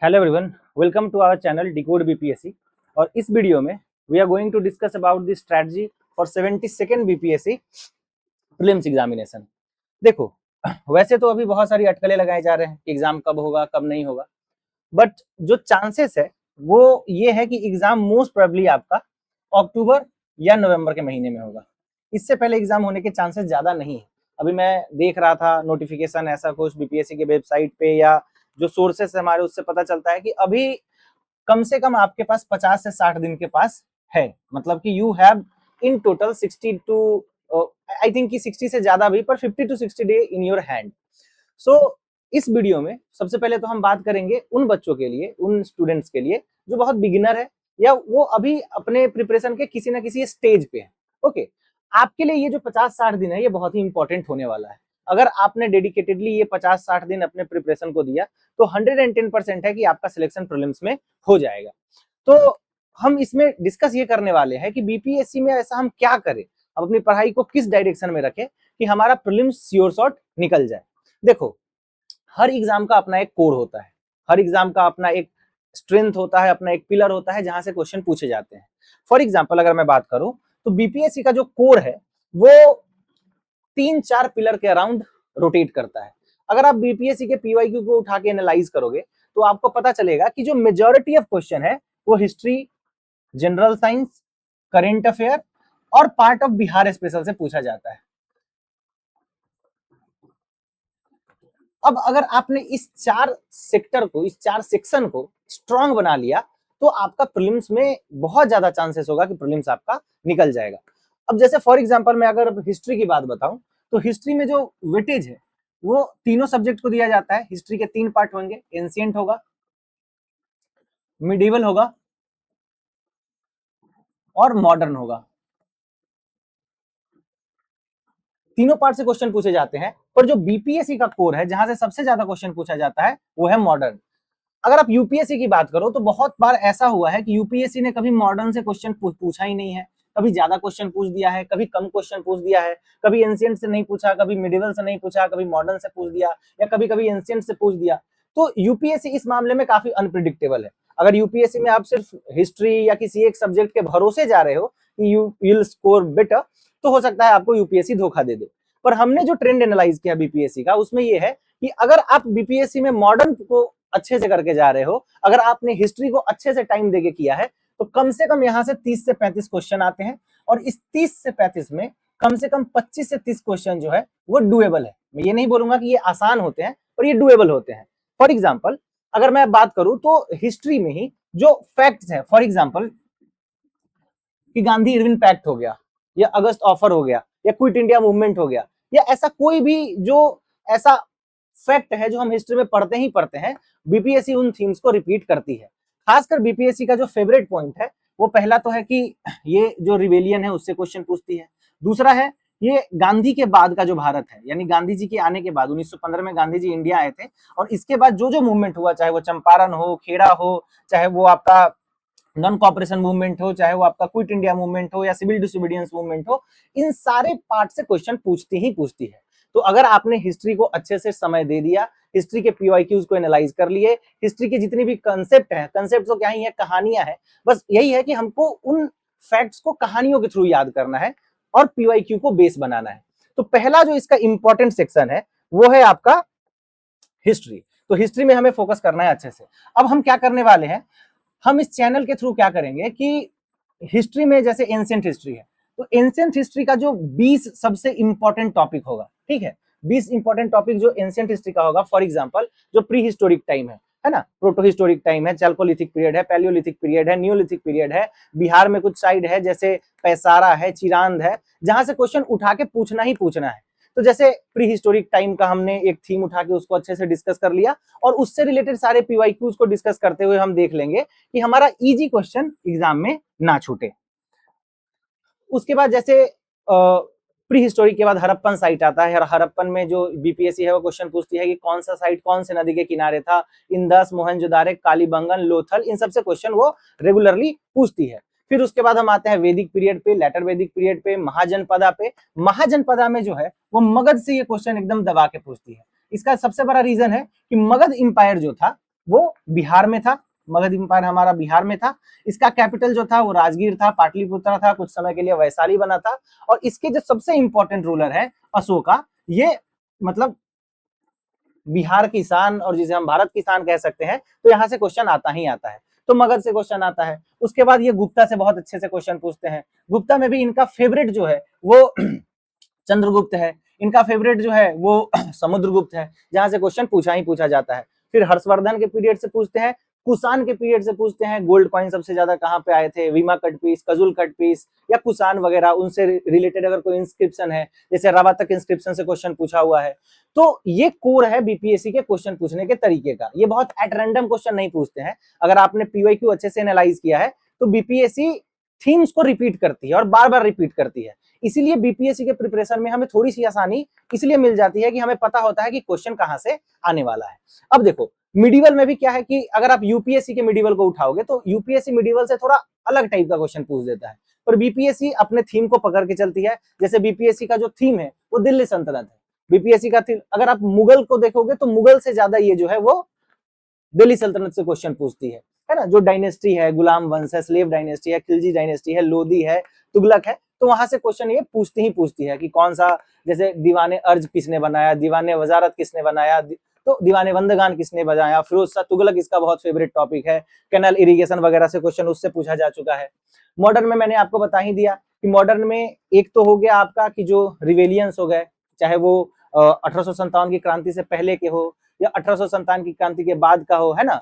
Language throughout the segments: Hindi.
Hello everyone, welcome to our channel decode BPSC. और इस वीडियो में we are going to discuss about the strategy for 72nd BPSC prelims examination. देखो, वैसे तो अभी बहुत सारी अटकलें लगाए जा रहे हैं कि एग्जाम कब होगा कब नहीं होगा, बट जो चांसेस है वो ये है कि एग्जाम मोस्ट प्रोबेबली आपका अक्टूबर या नवंबर के महीने में होगा। इससे पहले एग्जाम होने के चांसेस ज्यादा नहीं है। अभी मैं देख रहा था नोटिफिकेशन ऐसा कुछ बीपीएससी के वेबसाइट पे या जो सोर्सेस है हमारे, उससे पता चलता है कि अभी कम से कम आपके पास 50 से 60 दिन के पास है। मतलब कि you have in total 60 to I think कि 60 से ज्यादा भी, पर 50 to 60 day in your hand. So इस वीडियो में सबसे पहले तो हम बात करेंगे उन बच्चों के लिए, उन स्टूडेंट्स के लिए जो बहुत बिगिनर है या वो अभी अपने प्रिपरेशन के किसी ना किसी स्टेज पे है। ओके, आपके लिए ये जो 50-60 दिन है ये बहुत ही इंपॉर्टेंट होने वाला है। अगर आपने डेडिकेटेडली ये 50-60 दिन अपने प्रिपरेशन को दिया तो 110% है कि आपका सिलेक्शन प्रीलिम्स में हो जाएगा। तो हम इसमें डिस्कस ये करने वाले हैं कि बीपीएससी में ऐसा हम क्या करें, हम अपनी पढ़ाई को किस डायरेक्शन में रखें कि हमारा प्रीलिम्स श्योर शॉट निकल जाए। देखो, हर एग्जाम का अपना एक कोर होता है, हर एग्जाम का अपना एक स्ट्रेंथ होता है, अपना एक पिलर होता है जहां से क्वेश्चन पूछे जाते हैं। फॉर एग्जाम्पल अगर मैं बात करूं तो बीपीएससी का जो कोर है वो 3-4 पिलर के अराउंड रोटेट करता है। अगर आप बीपीएससी के पीवाईक्यू को उठा के एनालाइज करोगे तो आपको पता चलेगा कि जो मेजॉरिटी ऑफ क्वेश्चन है वो history, general science, current affair और पार्ट ऑफ बिहार स्पेशल से पूछा जाता है। अब अगर आपने इस 4 सेक्टर को, इस 4 सेक्शन को स्ट्रांग बना लिया तो आपका प्रीलिम्स में बहुत ज्यादा चांसेस होगा कि प्रीलिम्स आपका निकल जाएगा। अब जैसे फॉर एग्जांपल मैं अगर हिस्ट्री की बात बताऊं तो हिस्ट्री में जो वेटेज है वो तीनों सब्जेक्ट को दिया जाता है। हिस्ट्री के 3 पार्ट होंगे, एंशिएंट होगा, मिडिवल होगा और मॉडर्न होगा। तीनों पार्ट से क्वेश्चन पूछे जाते हैं, पर जो बीपीएससी का कोर है जहां से सबसे ज्यादा क्वेश्चन पूछा जाता है वो है मॉडर्न। अगर आप यूपीएससी की बात करो तो बहुत बार ऐसा हुआ है कि यूपीएससी ने कभी मॉडर्न से क्वेश्चन पूछा ही नहीं है, कभी ज्यादा क्वेश्चन पूछ दिया है, कभी कम क्वेश्चन पूछ दिया है, कभी एंशिएंट से नहीं पूछा, कभी मिडिवल से नहीं पूछा, कभी मॉडर्न से पूछ दिया या कभी कभी एंशिएंट से पूछ दिया। तो यूपीएससी इस मामले में काफी अनप्रिडिक्टेबल है। अगर यूपीएससी में आप सिर्फ हिस्ट्री या किसी एक सब्जेक्ट के भरोसे जा रहे हो कि यू विल स्कोर बेटर, तो हो सकता है आपको यूपीएससी धोखा दे दे। पर हमने जो ट्रेंड एनालाइज किया बीपीएससी का उसमें यह है कि अगर आप बीपीएससी में मॉडर्न को अच्छे से करके जा रहे हो, अगर आपने हिस्ट्री को अच्छे से टाइम देके किया है तो कम से कम यहां से 30 से 35 क्वेश्चन आते हैं। और इस 30 से 35 में कम से कम 25 से 30 क्वेश्चन जो है वो डुएबल है। मैं ये नहीं बोलूंगा कि ये आसान होते हैं, पर ये डुएबल होते हैं। फॉर एग्जाम्पल अगर मैं बात करूं तो हिस्ट्री में ही जो फैक्ट्स हैं, फॉर एग्जाम्पल कि गांधी इरविन पैक्ट हो गया, या अगस्त ऑफर हो गया, या क्विट इंडिया मूवमेंट हो गया, या ऐसा कोई भी जो ऐसा फैक्ट है जो हम हिस्ट्री में पढ़ते ही पढ़ते हैं, बीपीएससी उन थीम्स को रिपीट करती है। खासकर बीपीएससी का जो फेवरेट पॉइंट है वो पहला तो है कि ये जो रिवेलियन है उससे क्वेश्चन पूछती है। दूसरा है ये गांधी के बाद का जो भारत है, यानी गांधी जी के आने के बाद 1915 में गांधी जी इंडिया आए थे और इसके बाद जो जो मूवमेंट हुआ, चाहे वो चंपारण हो, खेड़ा हो, चाहे वो आपका नॉन कॉपरेशन मूवमेंट हो, चाहे वो आपका क्विट इंडिया मूवमेंट हो या सिविल डिसोबीडियंस मूवमेंट हो, इन सारे पार्ट से क्वेश्चन पूछती ही पूछती है। तो अगर आपने हिस्ट्री को अच्छे से समय दे दिया, हिस्ट्री के पीवाईक्यूज को एनालाइज कर लिए, हिस्ट्री की जितनी भी कंसेप्ट है, कंसेप्ट तो क्या ही है, कहानियां है, बस यही है कि हमको उन फैक्ट्स को कहानियों के थ्रू याद करना है और पीवाईक्यू को बेस बनाना है। तो पहला जो इसका इंपॉर्टेंट सेक्शन है वो है आपका हिस्ट्री। तो हिस्ट्री में हमें फोकस करना है अच्छे से। अब हम क्या करने वाले हैं, हम इस चैनल के थ्रू क्या करेंगे कि हिस्ट्री में जैसे एंशिएंट हिस्ट्री है तो एंशिएंट हिस्ट्री का जो 20 सबसे इंपॉर्टेंट टॉपिक होगा, ठीक है, 20 इंपॉर्टेंट टॉपिक जो एंशिएंट हिस्ट्री का होगा। फॉर एग्जांपल जो प्री हिस्टोरिक टाइम है ना, प्रोटो हिस्टोरिक टाइम है, चैल्कोलिथिक पीरियड है, पैलियोलिथिक पीरियड है, न्यूलिथिक पीरियड है, बिहार में कुछ साइड है जैसे पैसारा है, चिरांद है, जहां से क्वेश्चन उठा के पूछना ही पूछना है। तो जैसे प्री हिस्टोरिक टाइम का हमने एक थीम उठा के उसको अच्छे से डिस्कस कर लिया और उससे रिलेटेड सारे पीवाईक्यूज को डिस्कस करते हुए हम देख लेंगे कि हमारा इजी क्वेश्चन एग्जाम में ना छूटे। उसके बाद जैसे प्री हिस्टोरिक के बाद हड़प्पन साइट आता है, और हड़प्पन में जो बीपीएससी है वो क्वेश्चन पूछती है कि कौन सा साइट कौन से नदी के किनारे था, इंदस, मोहनजोदारो, कालीबंगन, लोथल, इन सबसे क्वेश्चन वो रेगुलरली पूछती है। फिर उसके बाद हम आते हैं वैदिक पीरियड पे, लेटर वैदिक पीरियड पे, महाजनपदा पे। महाजनपदा में जो है वो मगध से ये क्वेश्चन एकदम दबा के पूछती है। इसका सबसे बड़ा रीजन है कि मगध इंपायर जो था वो बिहार में था, मगध एम्पायर हमारा बिहार में था। इसका कैपिटल जो था वो राजगीर था, पाटलिपुत्र था, कुछ समय के लिए वैशाली बना था। और इसके जो सबसे इंपॉर्टेंट रूलर है अशोका, ये मतलब बिहार की शान और जिसे हम भारत की शान कह सकते हैं, तो यहाँ से क्वेश्चन आता ही आता है। तो मगध से क्वेश्चन आता है। उसके बाद ये गुप्ता से बहुत अच्छे से क्वेश्चन पूछते हैं। गुप्ता में भी इनका फेवरेट जो है वो चंद्रगुप्त है, इनका फेवरेट जो है वो समुद्रगुप्त है, जहां से क्वेश्चन पूछा ही पूछा जाता है। फिर हर्षवर्धन के पीरियड से पूछते हैं, कुषाण के पीरियड से पूछते हैं, गोल्ड कॉइन सबसे ज्यादा कहाँ पे आए थे, वीमा cut piece, Kujula cut piece या कुषाण वगैरह, उनसे रिलेटेड अगर कोई इंस्क्रिप्शन है, जैसे रावातक इंस्क्रिप्शन से क्वेश्चन पूछा हुआ है। तो ये कोर है बीपीएससी के क्वेश्चन पूछने के तरीके का। ये बहुत एट रैंडम क्वेश्चन नहीं पूछते हैं। अगर आपने पीवाईक्यू अच्छे से एनालाइज किया है तो बीपीएससी थीम्स को रिपीट करती है और बार बार रिपीट करती है। इसीलिए बीपीएससी के प्रिपरेशन में हमें थोड़ी सी आसानी इसलिए मिल जाती है कि हमें पता होता है कि क्वेश्चन कहां से आने वाला है। अब देखो मिडिवल में भी क्या है कि अगर आप यूपीएससी के मिडिवल को उठाओगे तो यूपीएससी मिडिवल से थोड़ा अलग टाइप का क्वेश्चन पूछ देता है, पर बीपीएससी अपने थीम को पकड़ के चलती है। जैसे बीपीएससी का जो थीम है वो दिल्ली सल्तनत है। बीपीएससी का थीम अगर आप मुगल को देखोगे तो मुगल से ज्यादा ये जो है वो दिल्ली सल्तनत से क्वेश्चन पूछती है ना। जो डायनेस्टी है, गुलाम वंश है, स्लेव डायनेस्टी है, खिलजी डायनेस्टी है, लोधी है, तुगलक है, तो वहां से क्वेश्चन ये पूछती ही है कि कौन सा, जैसे दीवाने अर्ज किसने बनाया, दीवाने वजारत किसने बनाया, तो दीवाने बंदगान किसने बनाया, फिरोज शाह तुगलक इसका बहुत फेवरेट टॉपिक है, कैनल इरिगेशन वगैरह से क्वेश्चन उससे पूछा जा चुका है। मॉडर्न में मैंने आपको बता ही दिया कि मॉडर्न में एक तो हो गया आपका कि जो रिवेलियंस हो गए, चाहे वो 1857 की क्रांति से पहले के हो या 1857 की क्रांति के बाद का हो, है ना,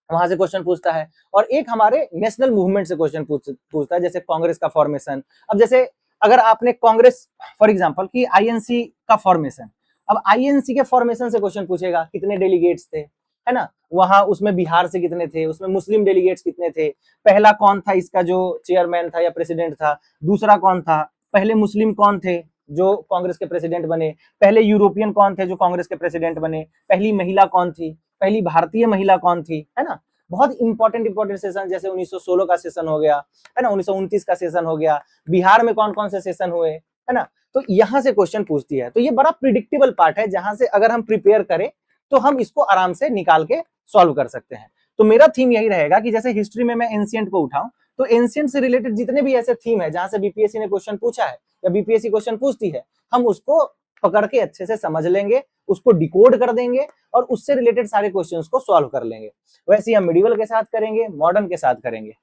वहां से क्वेश्चन पूछता है। और एक हमारे नेशनल मूवमेंट से क्वेश्चन पूछता है, जैसे कांग्रेस का फॉर्मेशन। अब जैसे अगर आपने कांग्रेस फॉर एग्जांपल की आईएनसी का फॉर्मेशन, अब आईएनसी के फॉर्मेशन से क्वेश्चन पूछेगा कितने डेलीगेट्स थे, है ना, वहां उसमें बिहार से कितने थे, उसमें मुस्लिम डेलीगेट्स कितने थे, पहला कौन था इसका जो चेयरमैन था या प्रेसिडेंट था, दूसरा कौन था, पहले मुस्लिम कौन थे जो कांग्रेस के प्रेसिडेंट बने, पहले यूरोपियन कौन थे जो कांग्रेस के प्रेसिडेंट बने, पहली महिला कौन थी, पहली भारतीय महिला कौन थी, है ना। बहुत इंपॉर्टेंट सेशन, जैसे 1916 का सेशन हो गया, है ना, 1929 का सेशन हो गया, बिहार में कौन कौन से सेशन हुए, है ना। तो यहां से क्वेश्चन पूछती है। तो ये बड़ा प्रिडिक्टेबल पार्ट है, जहां से अगर हम प्रिपेयर करें तो हम इसको आराम से निकाल के सॉल्व कर सकते हैं। तो मेरा थीम यही रहेगा कि जैसे हिस्ट्री में मैं एंशिएंट को उठाऊं, तो एंशिएंट से रिलेटेड जितने भी ऐसे थीम है जहां से बीपीएससी ने क्वेश्चन पूछा है या बीपीएससी क्वेश्चन पूछती है, हम उसको पकड़ के अच्छे से समझ लेंगे, उसको डिकोड कर देंगे और उससे रिलेटेड सारे क्वेश्चंस को सॉल्व कर लेंगे। वैसे ही हम मिडिवल के साथ करेंगे, मॉडर्न के साथ करेंगे।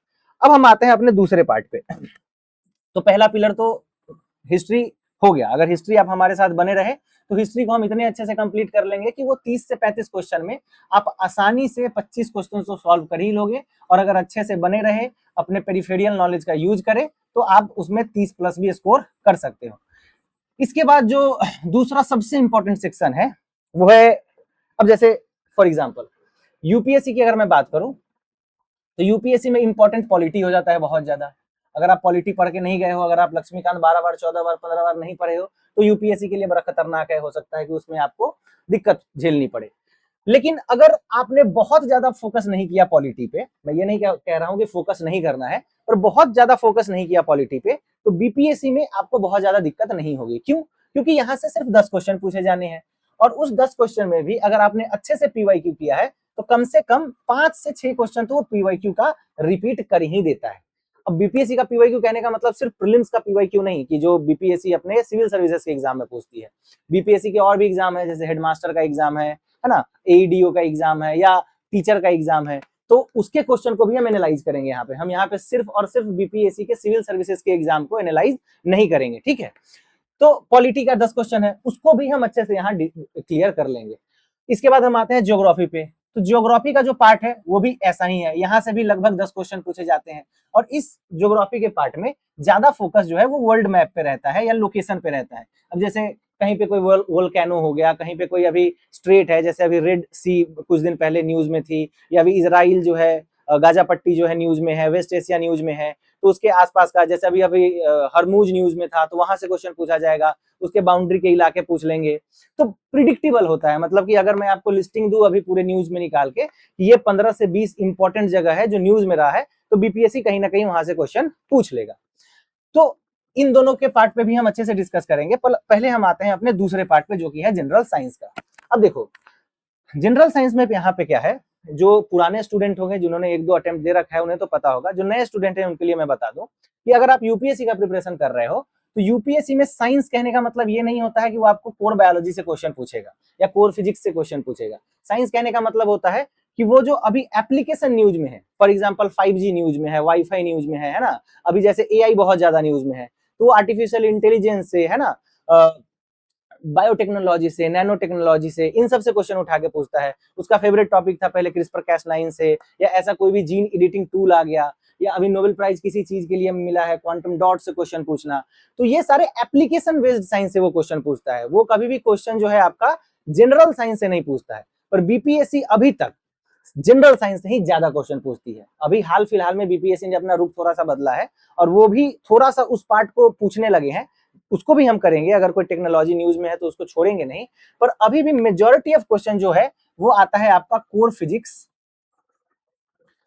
अब हम आते हैं अपने दूसरे पार्ट पे। तो पहला पिलर तो हिस्ट्री हो गया। अगर हिस्ट्री आप हमारे साथ बने रहे तो हिस्ट्री को हम इतने अच्छे से कंप्लीट कर लेंगे कि वो 30 से 35 क्वेश्चन में आप आसानी से 25 क्वेश्चन को सॉल्व कर ही लोगे। और अगर अच्छे से बने रहे, अपने पेरिफेरियल नॉलेज का यूज करें, तो आप उसमें 30 प्लस भी स्कोर कर सकते हो। इसके बाद जो दूसरा सबसे इंपॉर्टेंट सेक्शन है वो है, अब जैसे फॉर एग्जांपल यूपीएससी की अगर मैं बात करूं तो यूपीएससी में इंपॉर्टेंट पॉलिटी हो जाता है बहुत ज्यादा। अगर आप पॉलिटी पढ़ के नहीं गए हो, अगर आप लक्ष्मीकांत 12 बार 14 बार 15 बार नहीं पढ़े हो, तो यूपीएससी के लिए बड़ा खतरनाक है। हो सकता है कि उसमें आपको दिक्कत झेलनी पड़े। लेकिन अगर आपने बहुत ज्यादा फोकस नहीं किया पॉलिटी पे, मैं ये नहीं कह रहा हूं कि फोकस नहीं करना है, पर बहुत ज्यादा फोकस नहीं किया पॉलिटी पे, तो बीपीएससी में आपको बहुत ज्यादा दिक्कत नहीं होगी। क्यों? क्योंकि यहां से सिर्फ 10 क्वेश्चन पूछे जाने हैं और उस 10 क्वेश्चन में भी अगर आपने अच्छे से पीवाईक्यू किया है तो कम से कम 5 से 6 क्वेश्चन तो वो पीवाईक्यू का रिपीट कर ही देता है। अब बीपीएससी का पीवाईक्यू कहने का मतलब सिर्फ प्रीलिम्स का पीवाईक्यू नहीं, कि जो बीपीएससी अपने सिविल सर्विसेज के एग्जाम में पूछती है। बीपीएससी के और भी एग्जाम है, जैसे हेडमास्टर का एग्जाम है ना, एईडीओ का एग्जाम है या टीचर का एग्जाम है, तो उसके क्वेश्चन को भी हम एनालाइज करेंगे। यहाँ पे हम यहाँ पे सिर्फ और सिर्फ बीपीएससी के सिविल सर्विसेज के एग्जाम को एनालाइज नहीं करेंगे, ठीक है। तो पॉलिटी का 10 क्वेश्चन है, उसको भी हम अच्छे से यहाँ क्लियर कर लेंगे। इसके बाद हम आते हैं ज्योग्राफी पे। तो ज्योग्राफी का जो पार्ट है वो भी ऐसा ही है, यहाँ से भी लगभग 10 क्वेश्चन पूछे जाते हैं। और इस ज्योग्राफी के पार्ट में ज्यादा फोकस जो है वो वर्ल्ड मैप पे रहता है या लोकेशन पे रहता है। अब जैसे कहीं पे कोई वोल्केनो हो गया, कहीं पे कोई अभी स्ट्रेट है, जैसे अभी रेड सी कुछ दिन पहले न्यूज में थी, या अभी इसराइल जो है गाजा पट्टी जो है न्यूज में है, वेस्ट एशिया न्यूज में है, तो उसके आसपास का, जैसे अभी अभी हरमुज न्यूज में था, तो वहां से क्वेश्चन पूछा जाएगा, उसके बाउंड्री के इलाके पूछ लेंगे। तो प्रिडिक्टेबल होता है, मतलब कि अगर मैं आपको लिस्टिंग दूं अभी पूरे न्यूज में निकाल के, ये 15 से 20 इंपॉर्टेंट जगह है जो न्यूज में रहा है, तो बीपीएससी कहीं ना कहीं वहां से क्वेश्चन पूछ लेगा। तो इन दोनों के पार्ट पे भी हम अच्छे से डिस्कस करेंगे। पहले हम आते हैं अपने दूसरे पार्ट पे, जो कि है जनरल साइंस का। अब देखो जनरल साइंस में यहाँ पे क्या है, जो पुराने स्टूडेंट होंगे जिन्होंने 1-2 अटेम्प्ट दे रखा है उन्हें तो पता होगा, जो नए स्टूडेंट हैं उनके लिए मैं बता दूं कि अगर आप यूपीएससी का प्रिपरेशन कर रहे हो तो यूपीएससी में साइंस कहने का मतलब ये नहीं होता है कि वो आपको कोर बायोलॉजी से क्वेश्चन पूछेगा या कोर फिजिक्स से क्वेश्चन पूछेगा। साइंस कहने का मतलब होता है कि वो जो अभी एप्लीकेशन न्यूज में है, फॉर एग्जांपल 5G न्यूज में है, वाईफाई न्यूज में है ना, अभी जैसे एआई बहुत ज्यादा न्यूज में है, तो वो आर्टिफिशियल इंटेलिजेंस से है ना, बायोटेक्नोलॉजी से, नैनो टेक्नोलॉजी से, इन सब से क्वेश्चन उठा के पूछता है। उसका फेवरेट टॉपिक था पहले क्रिस्पर कैस9 से, या ऐसा कोई भी जीन एडिटिंग टूल आ गया, या अभी नोबेल प्राइज किसी चीज के लिए मिला है क्वांटम डॉट से क्वेश्चन पूछना, तो ये सारे एप्लीकेशन बेस्ड साइंस से वो क्वेश्चन पूछता है। वो कभी भी क्वेश्चन जो है आपका जनरल साइंस से नहीं पूछता है। पर बीपीएससी अभी तक जनरल साइंस से ही ज्यादा क्वेश्चन पूछती है। अभी हाल फिलहाल में बीपीएससी ने अपना रुख थोड़ा सा बदला है और वो भी थोड़ा सा उस पार्ट को पूछने लगे हैं, उसको भी हम करेंगे, अगर कोई टेक्नोलॉजी न्यूज में है तो उसको छोड़ेंगे नहीं। पर अभी भी मेजॉरिटी ऑफ क्वेश्चन जो है वो आता है आपका कोर फिजिक्स।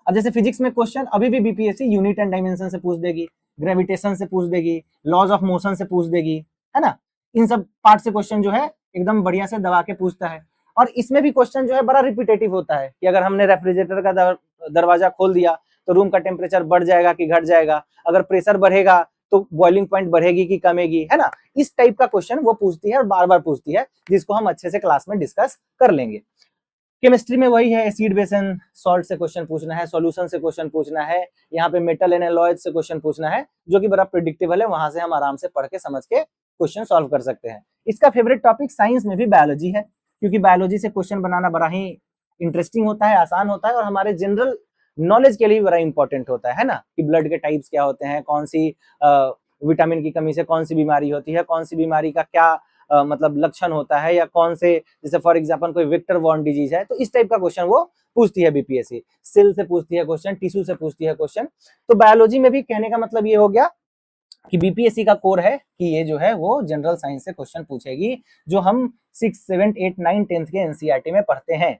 अब जैसे फिजिक्स में क्वेश्चन अभी भी बीपीएससी यूनिट एंड डायमेंशन से पूछ देगी, ग्रेविटेशन से पूछ देगी, लॉज ऑफ मोशन से पूछ देगी, है ना, इन सब पार्ट से क्वेश्चन जो है एकदम बढ़िया से दबा के पूछता है। और इसमें भी क्वेश्चन जो है बड़ा रिपीटेटिव होता है कि अगर हमने रेफ्रिजरेटर का दरवाजा खोल दिया तो रूम का टेम्परेचर बढ़ जाएगा कि घट जाएगा, अगर प्रेशर बढ़ेगा तो बॉइलिंग पॉइंट बढ़ेगी कि कमेगी, है ना, इस टाइप का क्वेश्चन वो पूछती है और बार बार पूछती है, जिसको हम अच्छे से क्लास में डिस्कस कर लेंगे। केमिस्ट्री में वही है, एसिड बेस एंड सॉल्ट से क्वेश्चन पूछना है, सॉल्यूशन से क्वेश्चन पूछना है, यहाँ पे मेटल एंड एलॉयज से क्वेश्चन पूछना है, जो कि बड़ा प्रिडिक्टेबल है, वहां से हम आराम से पढ़ के समझ के क्वेश्चन सॉल्व कर सकते हैं। इसका फेवरेट टॉपिक साइंस में भी बायोलॉजी है, क्योंकि बायोलॉजी से क्वेश्चन बनाना बड़ा ही इंटरेस्टिंग होता है, आसान होता है और हमारे जनरल नॉलेज के लिए भी बड़ा इंपॉर्टेंट होता है ना, कि ब्लड के टाइप्स क्या होते हैं, कौन सी विटामिन की कमी से कौन सी बीमारी होती है, कौन सी बीमारी का क्या मतलब लक्षण होता है, या कौन से, जैसे फॉर एग्जांपल कोई वेक्टर बॉर्न डिजीज है, तो इस टाइप का क्वेश्चन वो पूछती है बीपीएससी। सेल से पूछती है क्वेश्चन, टिश्यू से पूछती है क्वेश्चन। तो बायोलॉजी में भी कहने का मतलब ये हो गया कि बीपीएससी का कोर है कि ये जो है वो जनरल साइंस से क्वेश्चन पूछेगी, जो हम 6, 7, 8, 9, 10th के एनसीईआरटी में पढ़ते हैं।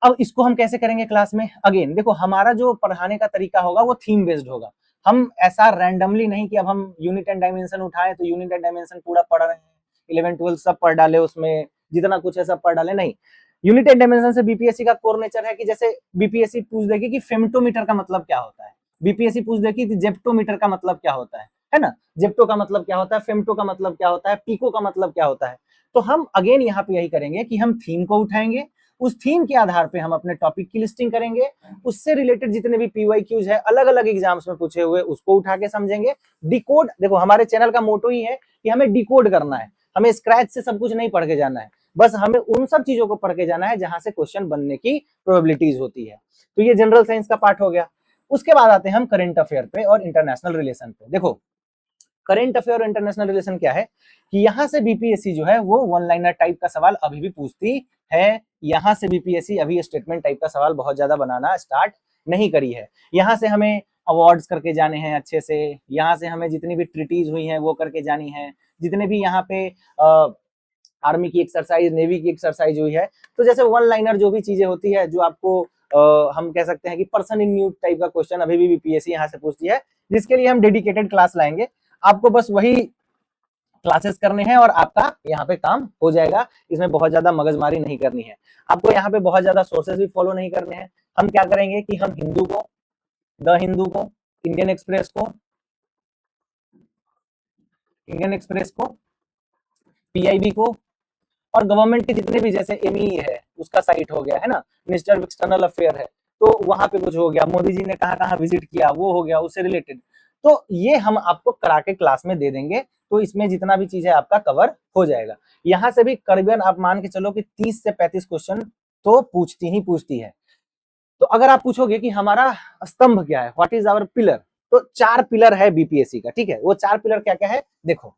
अब इसको हम कैसे करेंगे क्लास में, अगेन देखो हमारा जो पढ़ाने का तरीका होगा वो थीम बेस्ड होगा। हम ऐसा रैंडमली नहीं कि अब हम यूनिट एंड डायमेंशन उठाएं तो यूनिट एंड डायमेंशन पूरा पढ़ रहे हैं, 11, 12 सब पढ़ डाले, उसमें जितना कुछ है सब पढ़ डाले, नहीं। यूनिट एंड डायमेंशन से बीपीएससी का कोर नेचर है कि जैसे बीपीएससी पूछ देगी कि फेम्टोमीटर का मतलब क्या होता है, बीपीएससी पूछ देगी कि जेप्टोमीटर का मतलब क्या होता है ना, जेप्टो का मतलब क्या होता है, फेम्टो का मतलब क्या होता है, पीको का मतलब क्या होता है। तो हम अगेन यहाँ पे यही करेंगे कि हम थीम को उठाएंगे, उस थीम के आधार पे हम अपने टॉपिक की लिस्टिंग करेंगे, उससे रिलेटेड जितने भी पीवाईक्यूज है अलग अलग एग्जाम्स में पूछे हुए उसको उठा के समझेंगे। डिकोड, देखो हमारे चैनल का मोटो ही है कि हमें डिकोड करना है, हमें स्क्रैच से सब कुछ नहीं पढ़ के जाना है, बस हमें उन सब चीजों को पढ़ के जाना है जहां से क्वेश्चन बनने की प्रोबेबिलिटीज होती है। तो ये जनरल साइंस का पार्ट हो गया। उसके बाद आते हैं हम करंट अफेयर पे और इंटरनेशनल रिलेशन पे। देखो करंट अफेयर और इंटरनेशनल रिलेशन क्या है कि यहाँ से बीपीएससी जो है वो वन लाइनर टाइप का सवाल अभी भी पूछती है। यहाँ से बीपीएससी अभी स्टेटमेंट टाइप का सवाल बहुत ज्यादा बनाना स्टार्ट नहीं करी है। यहाँ से हमें अवार्ड्स करके जाने हैं अच्छे से, यहाँ से हमें जितनी भी ट्रिटीज हुई हैं वो करके जानी है, जितने भी यहाँ पे आर्मी की एक्सरसाइज, नेवी की एक्सरसाइज हुई है, तो जैसे वन लाइनर जो भी चीजें होती है जो आपको हम कह सकते हैं कि पर्सन इन न्यूड टाइप का क्वेश्चन अभी भी बीपीएससी यहाँ से पूछती है, जिसके लिए हम डेडिकेटेड क्लास लाएंगे। आपको बस वही क्लासेस करने हैं और आपका यहाँ पे काम हो जाएगा। इसमें बहुत ज्यादा मगजमारी नहीं करनी है, आपको यहाँ पे बहुत ज्यादा सोर्सेज भी फॉलो नहीं करने हैं। हम क्या करेंगे कि हम हिंदू को, द हिंदू को, इंडियन एक्सप्रेस को, पीआईबी को, और गवर्नमेंट के जितने भी जैसे एमई है उसका साइट हो गया है ना, मिनिस्टर ऑफ एक्सटर्नल अफेयर है, तो वहां पे कुछ हो गया, मोदी जी ने कहाँ कहाँ विजिट किया वो हो गया, उससे रिलेटेड, तो ये हम आपको करा के क्लास में दे देंगे। तो इसमें जितना भी चीज है आपका कवर हो जाएगा। यहाँ से भी करीबन आप मान के चलो कि 30 से 35 क्वेश्चन तो पूछती ही पूछती है। तो अगर आप पूछोगे कि हमारा स्तंभ क्या है, व्हाट इज आवर पिलर, तो 4 पिलर है बीपीएससी का, ठीक है। वो 4 पिलर क्या क्या है देखो,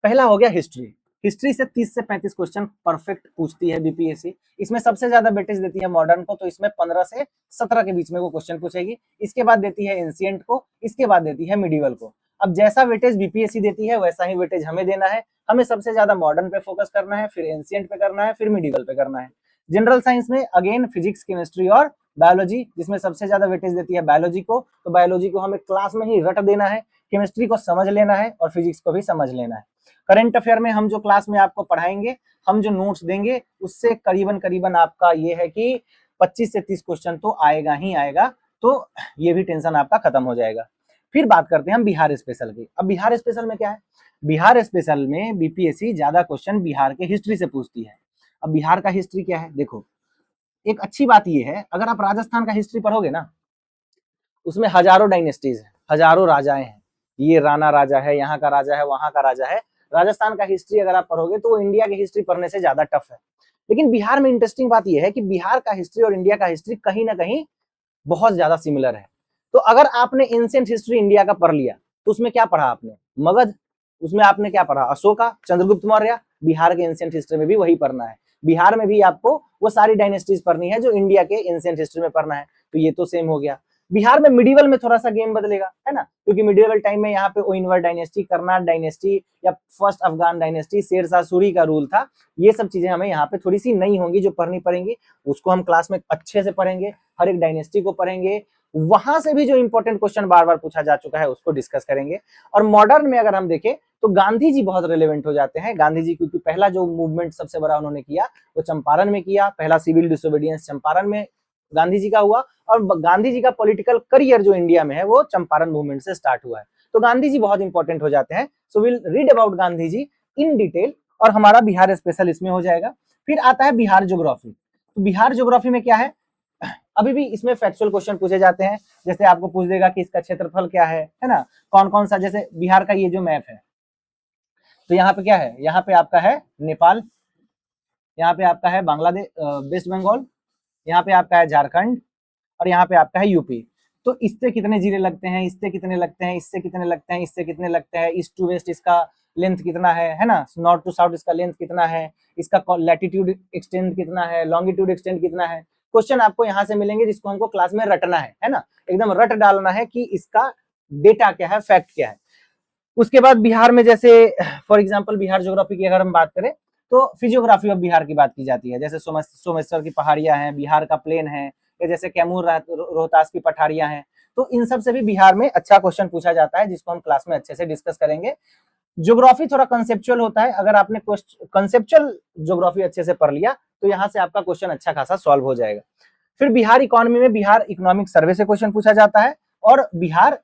पहला हो गया हिस्ट्री। हिस्ट्री से 30 से 35 क्वेश्चन परफेक्ट पूछती है बीपीएससी। इसमें सबसे ज्यादा वेटेज देती है मॉडर्न को, तो इसमें 15 से 17 के बीच में वो क्वेश्चन पूछेगी। इसके बाद देती है एंशिएंट को, इसके बाद देती है मिडिवल को। अब जैसा वेटेज बीपीएससी देती है वैसा ही वेटेज हमें देना है। हमें सबसे ज्यादा मॉडर्न पे फोकस करना है, फिर एंशिएंट पे करना है, फिर मिडिवल पे करना है। जनरल साइंस में अगेन फिजिक्स, केमिस्ट्री और बायोलॉजी, जिसमें सबसे ज्यादा वेटेज देती है बायोलॉजी को, तो बायोलॉजी को हमें क्लास में ही रट देना है, केमिस्ट्री को समझ लेना है और फिजिक्स को भी समझ लेना है। करंट अफेयर में हम जो क्लास में आपको पढ़ाएंगे, हम जो नोट्स देंगे, उससे करीबन करीबन आपका ये है कि 25 से 30 क्वेश्चन तो आएगा ही आएगा, तो ये भी टेंशन आपका खत्म हो जाएगा। फिर बात करते हैं हम बिहार स्पेशल की। अब बिहार स्पेशल में क्या है, बिहार स्पेशल में बीपीएससी ज्यादा क्वेश्चन बिहार के हिस्ट्री से पूछती है। अब बिहार का हिस्ट्री क्या है, देखो एक अच्छी बात ये है, अगर आप राजस्थान का हिस्ट्री पढ़ोगे ना, उसमें हजारों डायनेस्टीज है, हजारों राजाएं हैं, ये राणा राजा है, यहाँ का राजा है, वहां का राजा है। राजस्थान का हिस्ट्री अगर आप पढ़ोगे तो वो इंडिया की हिस्ट्री पढ़ने से ज्यादा टफ है। लेकिन बिहार में इंटरेस्टिंग बात यह है कि बिहार का हिस्ट्री और इंडिया का हिस्ट्री कहीं ना कहीं बहुत ज्यादा सिमिलर है। तो अगर आपने एंशिएंट हिस्ट्री इंडिया का पढ़ लिया तो उसमें क्या पढ़ा आपने, मगध, उसमें आपने क्या पढ़ा, अशोका, चंद्रगुप्त मौर्य। बिहार के एंशिएंट हिस्ट्री में भी वही पढ़ना है, बिहार में भी आपको वो सारी डायनेस्टीज पढ़नी है जो इंडिया के एंशिएंट हिस्ट्री में पढ़ना है। तो ये तो सेम हो गया। बिहार में मिडिवल में थोड़ा सा गेम बदलेगा, है ना, क्योंकि मिडिवल टाइम में यहाँ पे ओइनवर डायनेस्टी, कर्नाट डायनेस्टी या फर्स्ट अफगान डायनेस्टी, शेरशाह सूरी का रूल था। ये सब चीजें हमें यहाँ पे थोड़ी सी नई होंगी जो पढ़नी पड़ेंगी, उसको हम क्लास में अच्छे से पढ़ेंगे, हर एक डायनेस्टी को पढ़ेंगे, वहां से भी जो इंपॉर्टेंट क्वेश्चन बार बार पूछा जा चुका है उसको डिस्कस करेंगे। और मॉडर्न में अगर हम देखें तो गांधी जी बहुत रिलेवेंट हो जाते हैं। गांधी जी क्योंकि पहला जो मूवमेंट सबसे बड़ा उन्होंने किया वो चंपारण में किया, पहला सिविल डिसोबीडियंस चंपारण में गांधी जी का हुआ, और गांधी जी का पॉलिटिकल करियर जो इंडिया में है वो चंपारण मूवमेंट से स्टार्ट हुआ है। तो गांधी जी बहुत इंपॉर्टेंट हो जाते हैं। So will read about Gandhi ji in detail, और हमारा बिहार स्पेशल इसमें हो जाएगा। फिर आता है बिहार ज्योग्राफी। तो बिहार ज्योग्राफी में क्या है, अभी भी इसमें फैक्चुअल क्वेश्चन पूछे जाते हैं। जैसे आपको पूछ देगा कि इसका क्षेत्रफल क्या है ना, कौन कौन सा, जैसे बिहार का ये जो मैप है, तो यहाँ पे क्या है, यहाँ पे आपका है नेपाल, यहाँ पे आपका है बांग्लादेश, वेस्ट बंगाल, यहाँ पे आपका है झारखंड, और यहाँ पे आपका है यूपी। तो इससे कितने जिले लगते हैं, इससे कितने लगते हैं, इससे कितने लगते हैं, इससे कितने लगते हैं, ईस्ट टू वेस्ट इसका लेंथ कितना है ना, नॉर्थ टू साउथ इसका लेंथ कितना है, इसका लैटिट्यूड एक्सटेंड कितना है, लॉन्गिट्यूड एक्सटेंड कितना है। क्वेश्चन आपको यहाँ से मिलेंगे जिसको हमको क्लास में रटना है ना, एकदम रट डालना है कि इसका डेटा क्या है, फैक्ट क्या है। उसके बाद बिहार में जैसे फॉर एग्जाम्पल बिहार ज्योग्राफी की अगर हम बात करें तो फिजियोग्राफी ऑफ बिहार की बात की जाती है। जैसे सोमेश्वर की पहाड़ियां हैं, बिहार का प्लेन है, या जैसे कैमूर रोहतास की पठारियां हैं। तो इन सब से भी बिहार में अच्छा क्वेश्चन पूछा जाता है जिसको हम क्लास में अच्छे से डिस्कस करेंगे। ज्योग्राफी थोड़ा कंसेप्चुअल होता है, अगर आपने कंसेप्चुअल ज्योग्राफी अच्छे से पढ़ लिया तो यहाँ से आपका क्वेश्चन अच्छा खासा सॉल्व हो जाएगा। फिर बिहार इकोनॉमी में बिहार इकोनॉमिक सर्वे से क्वेश्चन पूछा जाता है, और बिहार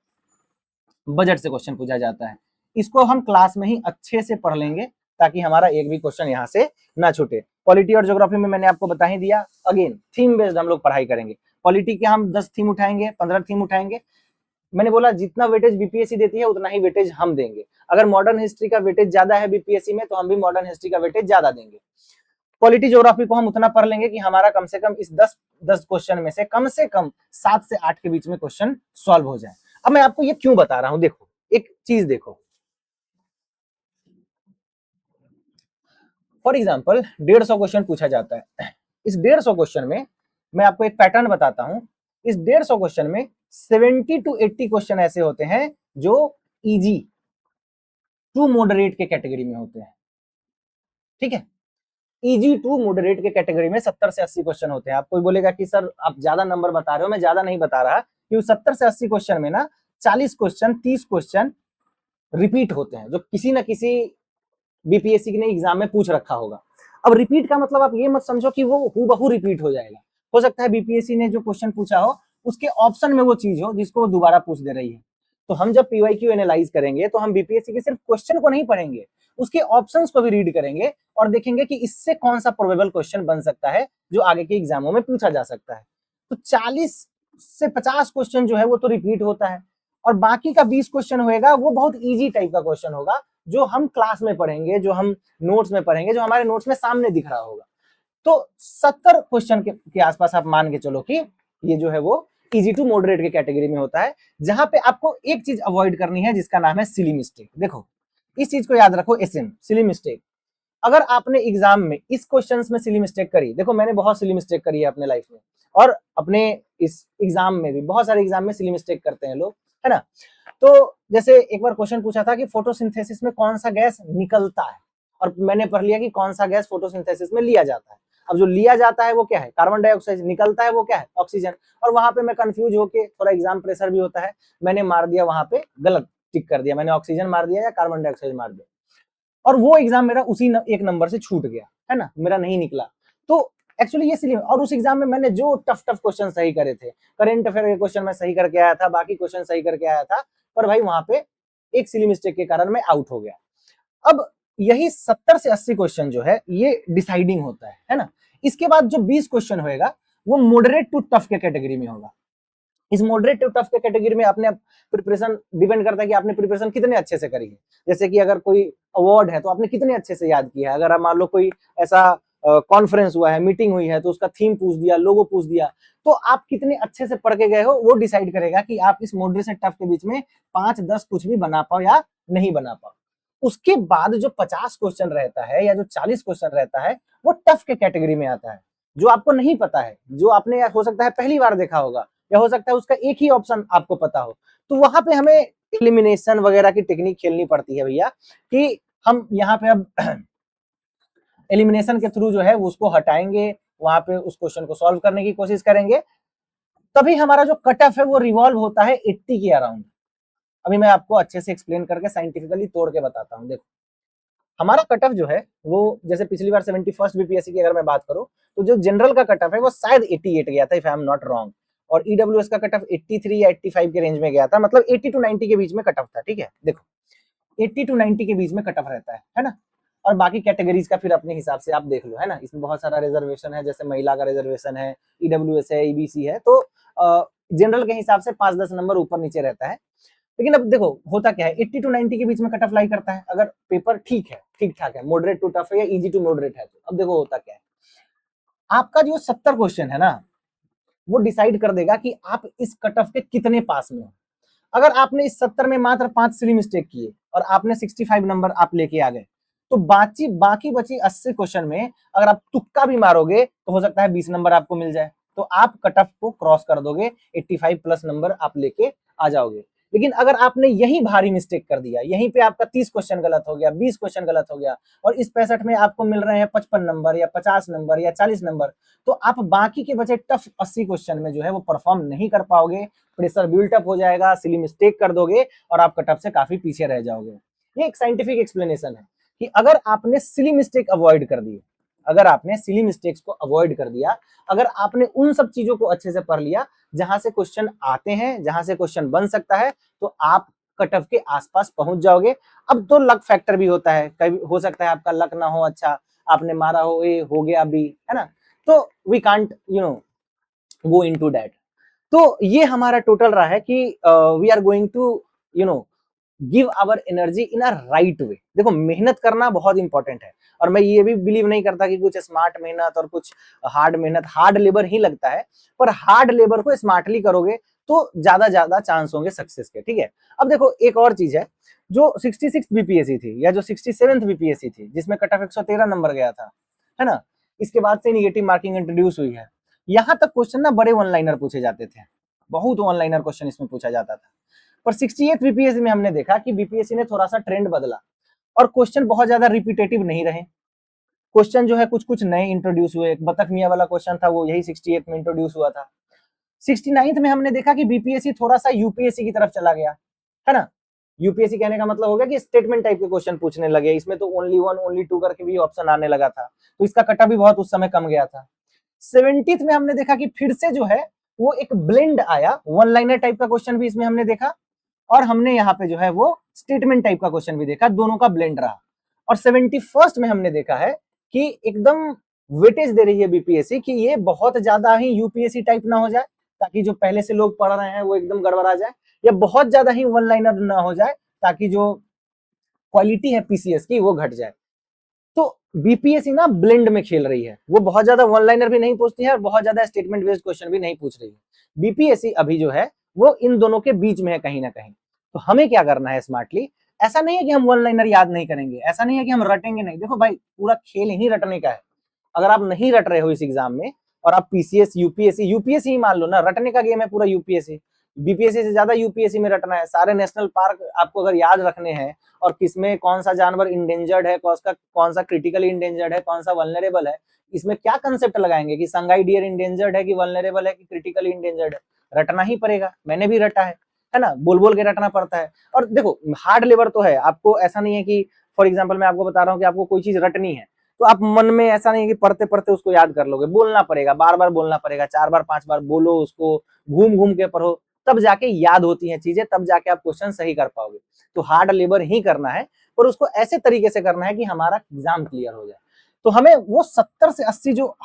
बजट से क्वेश्चन पूछा जाता है। इसको हम क्लास में ही अच्छे से पढ़ लेंगे ताकि हमारा एक भी क्वेश्चन यहाँ से ना छूटे। पॉलिटी और ज्योग्राफी में मैंने आपको बता ही दिया, अगेन थीम बेस्ड हम लोग पढ़ाई करेंगे। पॉलिटी के हम 10 थीम उठाएंगे, 15 थीम उठाएंगे। मैंने बोला जितना वेटेज बीपीएससी देती है उतना ही वेटेज हम देंगे। अगर मॉडर्न हिस्ट्री का वेटेज ज्यादा है बीपीएससी में तो हम भी मॉडर्न हिस्ट्री का वेटेज ज्यादा देंगे। पॉलिटी ज्योग्राफी को हम उतना पढ़ लेंगे कि हमारा कम से कम इस 10 क्वेश्चन में से कम 7 से 8 के बीच में क्वेश्चन सॉल्व हो जाए। अब मैं आपको ये क्यों बता रहा हूं, देखो एक चीज देखो, फॉर एग्जाम्पल 150 क्वेश्चन पूछा जाता है। इस 150 क्वेश्चन में मैं आपको एक पैटर्न बताता हूं। इस 150 क्वेश्चन में 70 to 80 क्वेश्चन ऐसे होते हैं जो इजी टू मॉडरेट के कैटेगरी में होते हैं, ठीक है। इजी टू मॉडरेट के कैटेगरी में 70 से 80 क्वेश्चन होते हैं। आप कोई बोलेगा कि सर आप ज्यादा नंबर बता रहे हो, मैं ज्यादा नहीं बता रहा, कि 70 से 80 क्वेश्चन में ना 40 क्वेश्चन 30 क्वेश्चन रिपीट होते हैं जो किसी ना किसी बीपीएससी ने एग्जाम में पूछ रखा होगा। अब रिपीट का मतलब आप ये मत समझो कि वो हूबहू रिपीट हो जाएगा। हो सकता है बीपीएससी ने जो क्वेश्चन पूछा हो उसके ऑप्शन में वो चीज हो जिसको वो दोबारा पूछ दे रही है। तो हम जब पीवाईक्यू एनालाइज करेंगे तो हम बीपीएससी के सिर्फ क्वेश्चन को नहीं पढ़ेंगे, उसके ऑप्शंस को भी रीड करेंगे और देखेंगे कि इससे कौन सा प्रोबेबल क्वेश्चन बन सकता है जो आगे के एग्जामों में पूछा जा सकता है। तो 40 से 50 क्वेश्चन जो है वो तो रिपीट होता है, और बाकी का 20 क्वेश्चन होगा वो बहुत इजी टाइप का क्वेश्चन होगा जो हम क्लास में पढ़ेंगे, जो हम नोट्स में पढ़ेंगे, जो हमारे नोट्स में सामने दिख रहा होगा। तो 70 क्वेश्चन के आसपास आप मान के चलो कि ये जो है वो इजी टू मॉडरेट के कैटेगरी में होता है, जहां पे आपको एक चीज अवॉइड करनी है जिसका नाम है सिली मिस्टेक। देखो इस चीज को याद रखो, एसएम सिली मिस्टेक। अगर आपने एग्जाम में इस क्वेश्चन में सिली मिस्टेक करी, देखो मैंने बहुत सिली मिस्टेक करी है अपने लाइफ में, और अपने इस एग्जाम में भी बहुत सारे एग्जाम में सिली मिस्टेक करते हैं लोग, है ना। तो जैसे एक बार क्वेश्चन पूछा था कि फोटोसिंथेसिस में कौन सा गैस निकलता है, और मैंने पढ़ लिया कि कौन सा गैस फोटोसिंथेसिस में लिया जाता है। अब जो लिया जाता है वो क्या है, कार्बन डाइऑक्साइड, निकलता है वो क्या है, ऑक्सीजन। और वहां पे मैं कंफ्यूज होके, थोड़ा एग्जाम प्रेशर भी होता है, मैंने मार दिया वहां पे गलत, टिक कर दिया, मैंने ऑक्सीजन मार दिया या कार्बन डाइऑक्साइड मार दिया। और वो एग्जाम मेरा उसी एक नंबर से छूट गया, है ना, मेरा नहीं निकला। तो एक्चुअली ये सिली, और उस एग्जाम में मैंने जो टफ क्वेश्चन सही करे थे, करेंट अफेयर के क्वेश्चन मैं सही करके आया था, बाकी क्वेश्चन सही करके आया था, पर भाई वहां पे एक सिली मिस्टेक के कारण मैं आउट हो गया। अब यही 70 से 80 क्वेश्चन जो है ये डिसाइडिंग होता है ना। इसके बाद जो 20 क्वेश्चन होएगा वो मॉडरेट टू टफ के कैटेगरी में होगा। इस मॉडरेट टू टफ के कैटेगरी में अपने प्रिपरेशन डिपेंड करता है कि आपने प्रिपरेशन कितने अच्छे से करी है। जैसे कि अगर कोई अवार्ड है तो आपने कितने अच्छे से याद किया है। अगर आप मान लो कोई ऐसा कॉन्फ्रेंस हुआ है, मीटिंग हुई है, तो उसका थीम पूछ दिया, लोगो पूछ दिया, तो आप कितने अच्छे से पढ़ के गए हो वो डिसाइड करेगा कि आप इस मॉडरेट से टफ के बीच में 5-10 कुछ भी बना पाओ या नहीं बना पाओ। उसके बाद जो 50 क्वेश्चन रहता है या जो 40 क्वेश्चन रहता है वो टफ के कैटेगरी में आता है, जो आपको नहीं पता है, जो आपने हो सकता है पहली बार देखा होगा, या हो सकता है उसका एक ही ऑप्शन आपको पता हो। तो वहां पे हमें एलिमिनेशन वगैरह की टेक्निक खेलनी पड़ती है भैया, कि हम यहाँ पे अब एलिमिनेशन के थ्रू जो है उसको हटाएंगे, वहां पे उस क्वेश्चन को सॉल्व करने की कोशिश करेंगे, तभी हमारा जो कट ऑफ है वो रिवॉल्व होता है 80 के अराउंड। अभी मैं आपको अच्छे से एक्सप्लेन करके साइंटिफिकली तोड़ के बताता हूँ। देखो हमारा कट ऑफ जो है वो, जैसे पिछली बार 71st बीपीएससी की अगर मैं बात करूं, तो जो जनरल का कट ऑफ है वो शायद 88 गया था, if I am not wrong, और ईडब्ल्यूएस का कट ऑफ 83 या 85 के रेंज में गया था, मतलब 80 टू 90 के बीच में कट ऑफ था। ठीक है, देखो 80 टू 90 के बीच में कट ऑफ रहता है ना। और बाकी कैटेगरीज का फिर अपने हिसाब से आप देख लो, है ना। इसमें बहुत सारा रिजर्वेशन है, जैसे महिला का रिजर्वेशन है, ईडब्ल्यूएस है, ईबीसी है, तो जनरल के हिसाब से 5-10 नंबर ऊपर नीचे रहता है। लेकिन अब देखो होता क्या है, 80 टू 90 के बीच में कट ऑफ लाई करता है अगर पेपर ठीक है, ठीक ठाक है, मॉडरेट टू टफ है या इजी टू मॉडरेट है। तो अब देखो होता क्या है, आपका जो 70 क्वेश्चन है ना वो डिसाइड कर देगा कि आप इस कट ऑफ के कितने पास में हो। अगर आपने इस 70 में मात्र 5 सिली मिस्टेक किए और आपने 65 नंबर आप लेके आ गए, तो बाकी बची 80 क्वेश्चन में अगर आप तुक्का भी मारोगे तो हो सकता है 20 नंबर आपको मिल जाए, तो आप कट ऑफ को क्रॉस कर दोगे, 85 प्लस नंबर आप लेके आ जाओगे। लेकिन अगर आपने यही भारी मिस्टेक कर दिया, यहीं पे आपका 30 क्वेश्चन गलत हो गया, 20 क्वेश्चन गलत हो गया, और इस 65 में आपको मिल रहे हैं 55 नंबर या 50 नंबर या 40 नंबर, तो आप बाकी के बचे टफ 80 क्वेश्चन में जो है वो परफॉर्म नहीं कर पाओगे, प्रेशर बिल्टअप हो जाएगा, सिली मिस्टेक कर दोगे और आप कट ऑफ से काफी पीछे रह जाओगे। ये एक साइंटिफिक एक्सप्लेनेशन है कि अगर आपने सिली मिस्टेक अवॉइड कर दी, अगर आपने सिली मिस्टेक्स को अवॉइड कर दिया, अगर आपने उन सब चीजों को अच्छे से पढ़ लिया जहां से क्वेश्चन आते हैं, जहां से क्वेश्चन बन सकता है, तो आप कट ऑफ के आसपास पहुंच जाओगे। अब तो लक फैक्टर भी होता है, कभी हो सकता है आपका लक ना हो अच्छा, आपने मारा हो, ये हो गया भी, है ना। तो we can't go into that. तो ये हमारा टोटल रहा है कि we are going to give our energy in a right way. देखो मेहनत करना बहुत इंपॉर्टेंट है, और मैं ये भी बिलीव नहीं करता कि कुछ स्मार्ट मेहनत और कुछ हार्ड मेहनत, हार्ड लेबर ही लगता है, पर हार्ड लेबर को स्मार्टली करोगे तो ज्यादा चांस होंगे सक्सेस के। ठीक है, अब देखो एक और चीज है, जो 66 बीपीएससी थी या जो 67 बीपीएससी थी जिसमें कट ऑफ 113 नंबर गया था, है ना, इसके बाद से निगेटिव मार्किंग इंट्रोड्यूस हुई है। यहां तक क्वेश्चन ना बड़े वन लाइनर पूछे जाते थे, बहुत वन लाइनर क्वेश्चन इसमें पूछा जाता था। पर 68 बीपीएससी में हमने देखा कि बीपीएससी ने थोड़ा सा ट्रेंड बदला और क्वेश्चन बहुत ज्यादा रिपीटेटिव नहीं रहे। क्वेश्चन जो है कुछ कुछ नए इंट्रोड्यूस हुए। एक बतख मियां वाला क्वेश्चन था, वो यही 68 में इंट्रोड्यूस हुआ था। 69th में हमने देखा कि बीपीएससी थोड़ा सा यूपीएससी की तरफ चला गया, है ना। यूपीएससी कहने का मतलब हो गया कि स्टेटमेंट टाइप के क्वेश्चन पूछने लगे, इसमें तो ओनली 1 ओनली 2 करके भी ऑप्शन आने लगा था, तो इसका कटा भी बहुत उस समय कम गया था। 70th में हमने देखा कि फिर से जो है वो एक ब्लेंड आया, वन लाइनर टाइप का क्वेश्चन भी इसमें हमने देखा, और हमने यहाँ पे जो है वो स्टेटमेंट टाइप का क्वेश्चन भी देखा, दोनों का ब्लेंड रहा। और 71st में हमने देखा है कि एकदम वेटेज दे रही है बीपीएससी कि ये बहुत ज्यादा ही यूपीएससी टाइप ना हो जाए, ताकि जो पहले से लोग पढ़ रहे हैं वो एकदम गड़बड़ा जाए, या बहुत ज्यादा ही वन लाइनर ना हो जाए ताकि जो क्वालिटी है पीसीएस की वो घट जाए। तो बीपीएससी ना ब्लेंड में खेल रही है, वो बहुत ज्यादा वन लाइनर भी नहीं पूछती है और बहुत ज्यादा स्टेटमेंट बेस्ड क्वेश्चन भी नहीं पूछ रही है। बीपीएससी अभी जो है वो इन दोनों के बीच में है कहीं ना कहीं। तो हमें क्या करना है स्मार्टली, ऐसा नहीं है कि हम वन लाइनर याद नहीं करेंगे, ऐसा नहीं है कि हम रटेंगे नहीं। देखो भाई पूरा खेल ही रटने का है। अगर आप नहीं रट रहे हो इस एग्जाम में और आप पीसीएस यूपीएससी ही मान लो ना, रटने का गेम है पूरा यूपीएससी। बीपीएससी से ज्यादा यूपीएससी में रटना है। सारे नेशनल पार्क आपको अगर याद रखने हैं और किसमें कौन सा जानवर इंडेंजर्ड है, कौन सा क्रिटिकली इंडेंजर्ड है, कौन सा वल्नरेबल है, इसमें क्या कंसेप्ट लगाएंगे कि संगाई डियर इंडेंजर्ड है कि वल्नरेबल है कि क्रिटिकली इंडेंजर्ड है, रटना ही पड़ेगा। मैंने भी रटा है ना, बोल बोल के रटना पड़ता है। और देखो हार्ड लेबर तो है, आपको ऐसा नहीं है कि फॉर एग्जाम्पल मैं आपको बता रहा हूँ कि आपको कोई चीज रटनी है, तो आप मन में ऐसा नहीं कि पढ़ते पढ़ते उसको याद कर लोगे, बोलना पड़ेगा, बार बार बोलना पड़ेगा, 4 बार 5 बार बोलो उसको, घूम घूम के पढ़ो, तब जाके याद होती हैं चीजें, तब जाके आप क्वेश्चन सही कर पाओगे। तो हार्ड लेबर ही करना है, पर उसको ऐसे तरीके से करना है कि हमारा एग्जाम क्लियर हो जाए। तो हमें वो 70 से 80 जो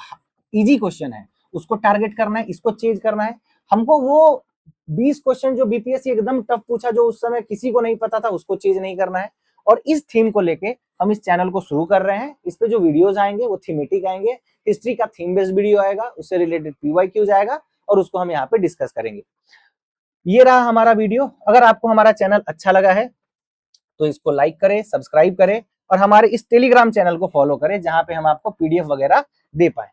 इजी क्वेश्चन है उसको टारगेट करना है, इसको चेंज करना है। हमको वो 20 क्वेश्चन जो बीपीएससी एकदम टफ पूछा, जो उस समय किसी को नहीं पता था, उसको चेंज नहीं करना है। और इस थीम को लेके हम इस चैनल को शुरू कर रहे हैं। इस पे जो वीडियोस आएंगे वो थीमेटिक आएंगे, हिस्ट्री का थीम बेस्ड वीडियो आएगा, उससे रिलेटेड पीवाईक्यूज आएगा और उसको हम यहाँ पे डिस्कस करेंगे। ये रहा हमारा वीडियो। अगर आपको हमारा चैनल अच्छा लगा है तो इसको लाइक करें, सब्सक्राइब करें और हमारे इस टेलीग्राम चैनल को फॉलो करें, जहां पे हम आपको पीडीएफ वगैरह दे पाए।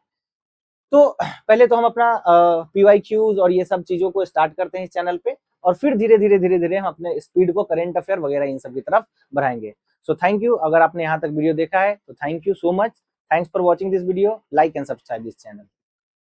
तो पहले तो हम अपना पीवाईक्यूज और ये सब चीजों को स्टार्ट करते हैं इस चैनल पे, और फिर धीरे धीरे हम अपने स्पीड को करंट अफेयर वगैरह इन सब की तरफ बढ़ाएंगे। So thank you. अगर आपने यहाँ तक वीडियो देखा है तो thank you so much. Thanks for watching this video. Like and subscribe this channel.